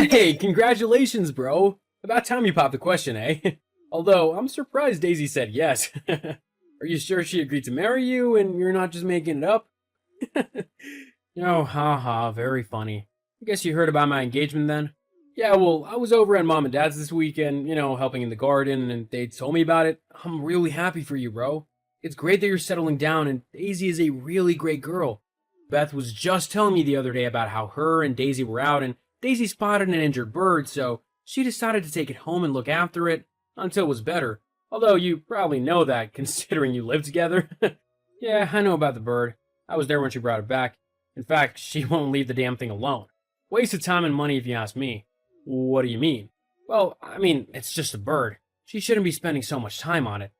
Hey, congratulations, bro. About time you popped the question, eh? Although, I'm surprised Daisy said yes. Are you sure she agreed to marry you and you're not just making it up? Oh, haha, very funny. I guess you heard about my engagement then? Yeah, well, I was over at mom and dad's this weekend, helping in the garden, and they told me about it. I'm really happy for you, bro. It's great that you're settling down, and Daisy is a really great girl. Beth was just telling me the other day about how her and Daisy were out, and Daisy spotted an injured bird, so she decided to take it home and look after it until it was better. Although you probably know that, considering you live together. Yeah, I know about the bird. I was there when she brought it back. In fact, she won't leave the damn thing alone. Waste of time and money if you ask me. What do you mean? Well, I mean, it's just a bird. She shouldn't be spending so much time on it.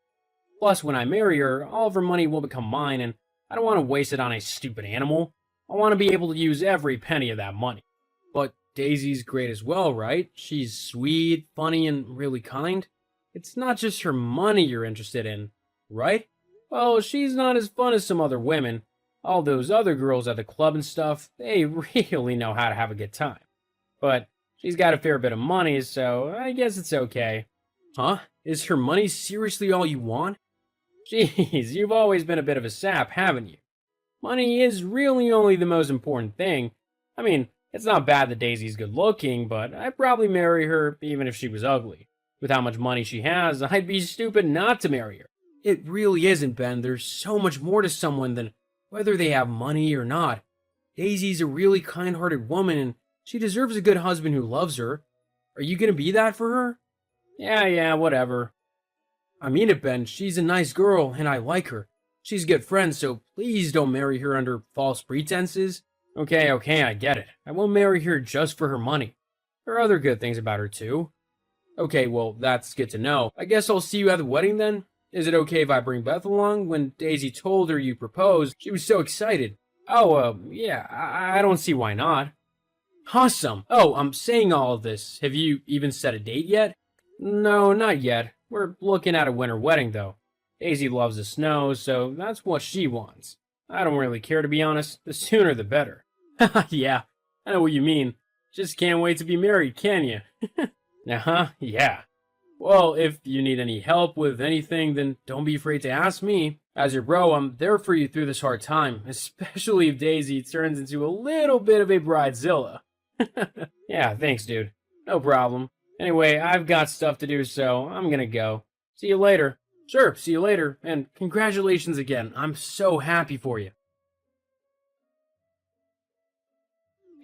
Plus, when I marry her, all of her money will become mine, and I don't want to waste it on a stupid animal. I want to be able to use every penny of that money. But Daisy's great as well, right? She's sweet, funny, and really kind. It's not just her money you're interested in, right? Well, she's not as fun as some other women. All those other girls at the club and stuff, they really know how to have a good time. But she's got a fair bit of money, so I guess it's okay. Huh? Is her money seriously all you want? Jeez, you've always been a bit of a sap, haven't you? Money is really only the most important thing. I mean, it's not bad that Daisy's good looking, but I'd probably marry her even if she was ugly. With how much money she has, I'd be stupid not to marry her. It really isn't, Ben. There's so much more to someone than whether they have money or not. Daisy's a really kind-hearted woman, and she deserves a good husband who loves her. Are you gonna be that for her? Yeah, whatever. I mean it, Ben. She's a nice girl, and I like her. She's good friends, so please don't marry her under false pretenses. Okay, I get it. I won't marry her just for her money. There are other good things about her, too. Okay, well, that's good to know. I guess I'll see you at the wedding then? Is it okay if I bring Beth along? When Daisy told her you proposed, she was so excited. Oh, yeah, I don't see why not. Awesome. Oh, I'm saying all of this. Have you even set a date yet? No, not yet. We're looking at a winter wedding, though. Daisy loves the snow, so that's what she wants. I don't really care, to be honest. The sooner the better. Yeah, I know what you mean. Just can't wait to be married, can you? Uh-huh, yeah. Well, if you need any help with anything, then don't be afraid to ask me. As your bro, I'm there for you through this hard time, especially if Daisy turns into a little bit of a bridezilla. Yeah, thanks, dude. No problem. Anyway, I've got stuff to do, so I'm gonna go. See you later. Sure, see you later, and congratulations again. I'm so happy for you.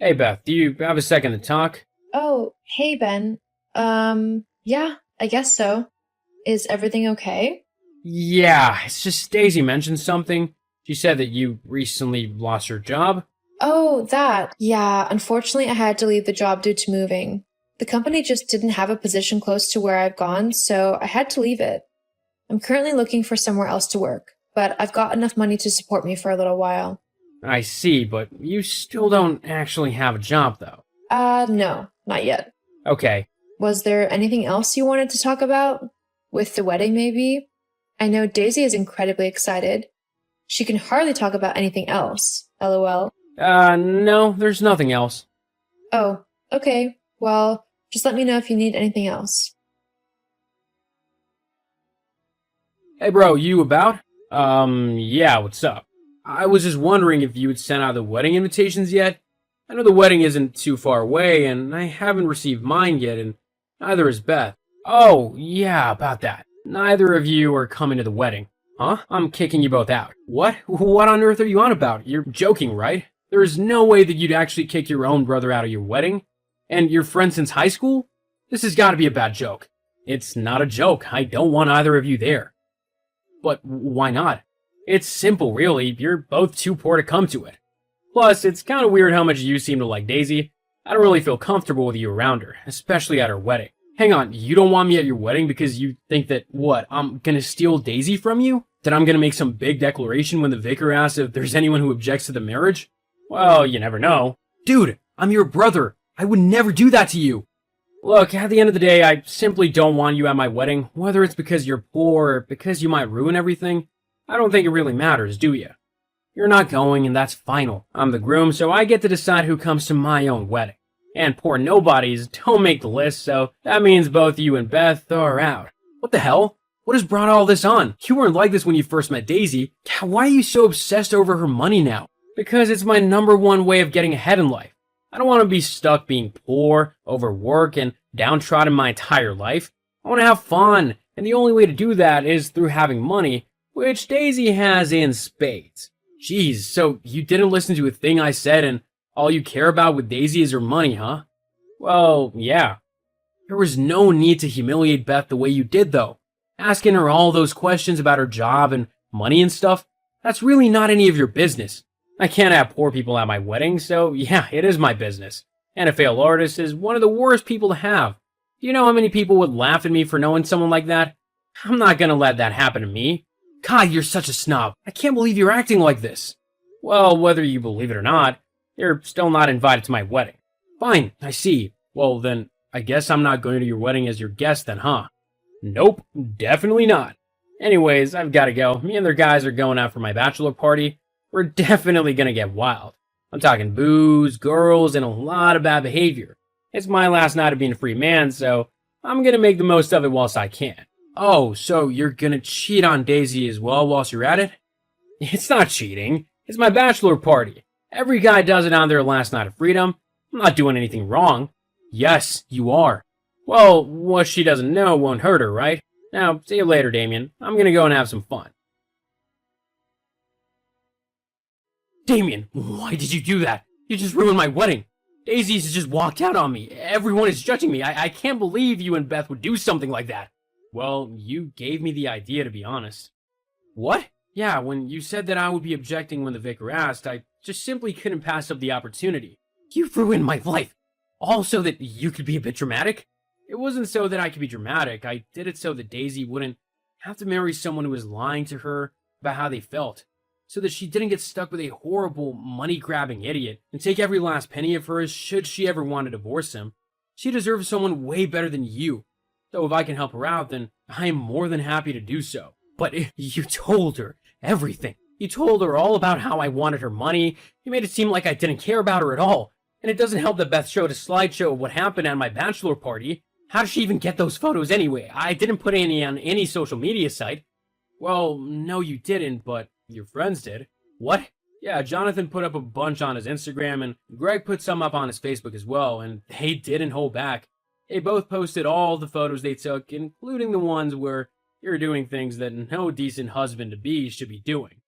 Hey, Beth, do you have a second to talk? Oh, hey, Ben. Yeah, I guess so. Is everything okay? Yeah, it's just Daisy mentioned something. She said that you recently lost your job. Oh, that. Yeah, unfortunately, I had to leave the job due to moving. The company just didn't have a position close to where I've gone, so I had to leave it. I'm currently looking for somewhere else to work, but I've got enough money to support me for a little while. I see, but you still don't actually have a job, though. No, not yet. Okay. Was there anything else you wanted to talk about? With the wedding, maybe? I know Daisy is incredibly excited. She can hardly talk about anything else, lol. No, there's nothing else. Oh, okay. Well, just let me know if you need anything else. Hey, bro, you about? Yeah, what's up? I was just wondering if you had sent out the wedding invitations yet. I know the wedding isn't too far away, and I haven't received mine yet, and neither has Beth. Oh, yeah, about that. Neither of you are coming to the wedding. Huh? I'm kicking you both out. What? What on earth are you on about? You're joking, right? There is no way that you'd actually kick your own brother out of your wedding? And your friend since high school? This has got to be a bad joke. It's not a joke. I don't want either of you there. But why not? It's simple, really. You're both too poor to come to it. Plus, it's kind of weird how much you seem to like Daisy. I don't really feel comfortable with you around her, especially at her wedding. Hang on, you don't want me at your wedding because you think that, what, I'm gonna steal Daisy from you? That I'm gonna make some big declaration when the vicar asks if there's anyone who objects to the marriage? Well, you never know. Dude, I'm your brother. I would never do that to you. Look, at the end of the day, I simply don't want you at my wedding, whether it's because you're poor or because you might ruin everything. I don't think it really matters, do you? You're not going, and that's final. I'm the groom, so I get to decide who comes to my own wedding. And poor nobodies don't make the list, so that means both you and Beth are out. What the hell? What has brought all this on? You weren't like this when you first met Daisy. Why are you so obsessed over her money now? Because it's my #1 way of getting ahead in life. I don't want to be stuck being poor, overworked, and downtrodden my entire life. I want to have fun, and the only way to do that is through having money, which Daisy has in spades. Jeez, so you didn't listen to a thing I said and all you care about with Daisy is her money, huh? Well, yeah. There was no need to humiliate Beth the way you did, though. Asking her all those questions about her job and money and stuff, that's really not any of your business. I can't have poor people at my wedding, so yeah, it is my business. And a failed artist is one of the worst people to have. Do you know how many people would laugh at me for knowing someone like that? I'm not gonna let that happen to me. God, you're such a snob. I can't believe you're acting like this. Well, whether you believe it or not, you're still not invited to my wedding. Fine, I see. Well, then, I guess I'm not going to your wedding as your guest then, huh? Nope, definitely not. Anyways, I've gotta go. Me and their guys are going out for my bachelor party. We're definitely gonna get wild. I'm talking booze, girls, and a lot of bad behavior. It's my last night of being a free man, so I'm gonna make the most of it whilst I can. Oh, so you're gonna cheat on Daisy as well whilst you're at it? It's not cheating. It's my bachelor party. Every guy does it on their last night of freedom. I'm not doing anything wrong. Yes, you are. Well, what she doesn't know won't hurt her, right? Now, see you later, Damien. I'm gonna go and have some fun. Damien, why did you do that? You just ruined my wedding. Daisy's just walked out on me. Everyone is judging me. I can't believe you and Beth would do something like that. Well, you gave me the idea, to be honest. What? Yeah, when you said that I would be objecting when the vicar asked, I just simply couldn't pass up the opportunity. You ruined my life. All so that you could be a bit dramatic? It wasn't so that I could be dramatic. I did it so that Daisy wouldn't have to marry someone who was lying to her about how they felt. So that she didn't get stuck with a horrible, money-grabbing idiot and take every last penny of hers should she ever want to divorce him. She deserves someone way better than you. So if I can help her out, then I am more than happy to do so. But you told her everything. You told her all about how I wanted her money. You made it seem like I didn't care about her at all. And it doesn't help that Beth showed a slideshow of what happened at my bachelor party. How did she even get those photos anyway? I didn't put any on any social media site. Well, no you didn't, but your friends did. What? Yeah, Jonathan put up a bunch on his Instagram, and Greg put some up on his Facebook as well, and they didn't hold back. They both posted all the photos they took, including the ones where you're doing things that no decent husband-to-be should be doing.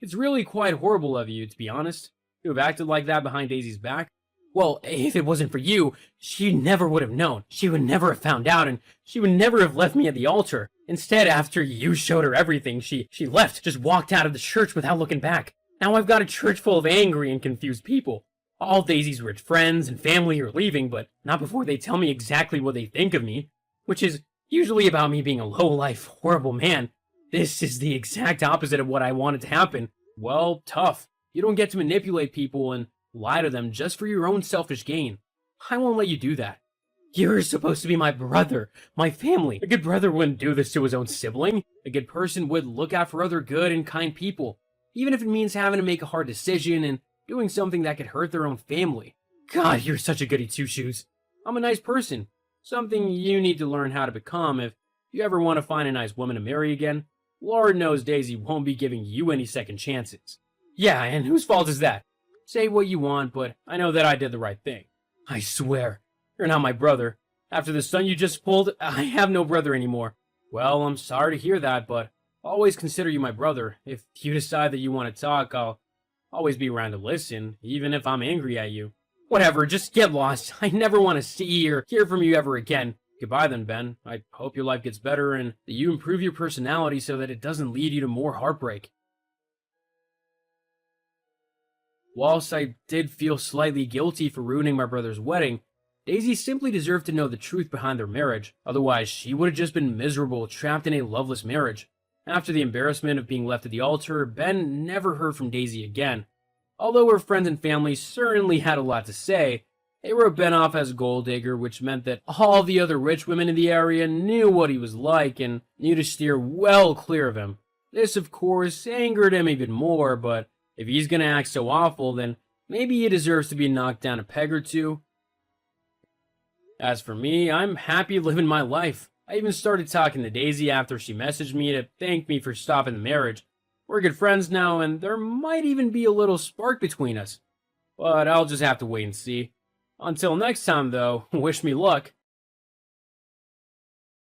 It's really quite horrible of you, to be honest, to have acted like that behind Daisy's back. Well, if it wasn't for you, she never would have known. She would never have found out, and she would never have left me at the altar. Instead, after you showed her everything, she left, just walked out of the church without looking back. Now I've got a church full of angry and confused people. All Daisy's rich friends and family are leaving, but not before they tell me exactly what they think of me, which is usually about me being a low-life, horrible man. This is the exact opposite of what I wanted to happen. Well, tough. You don't get to manipulate people and lie to them just for your own selfish gain. I won't let you do that. You're supposed to be my brother, my family. A good brother wouldn't do this to his own sibling. A good person would look out for other good and kind people, even if it means having to make a hard decision and doing something that could hurt their own family. God, you're such a goody two-shoes. I'm a nice person. Something you need to learn how to become if you ever want to find a nice woman to marry again. Lord knows Daisy won't be giving you any second chances. Yeah, and whose fault is that? Say what you want, but I know that I did the right thing. I swear, you're not my brother. After the stunt you just pulled, I have no brother anymore. Well, I'm sorry to hear that, but I'll always consider you my brother. If you decide that you want to talk, I'll always be around to listen, even if I'm angry at you. Whatever, just get lost. I never want to see or hear from you ever again. Goodbye then, Ben. I hope your life gets better and that you improve your personality so that it doesn't lead you to more heartbreak. Whilst I did feel slightly guilty for ruining my brother's wedding, Daisy simply deserved to know the truth behind their marriage. Otherwise, she would have just been miserable, trapped in a loveless marriage. After the embarrassment of being left at the altar, Ben never heard from Daisy again. Although her friends and family certainly had a lot to say, they wrote Ben off as a gold digger, which meant that all the other rich women in the area knew what he was like and knew to steer well clear of him. This, of course, angered him even more, but if he's gonna act so awful, then maybe he deserves to be knocked down a peg or two. As for me, I'm happy living my life. I even started talking to Daisy after she messaged me to thank me for stopping the marriage. We're good friends now, and there might even be a little spark between us. But I'll just have to wait and see. Until next time, though, wish me luck.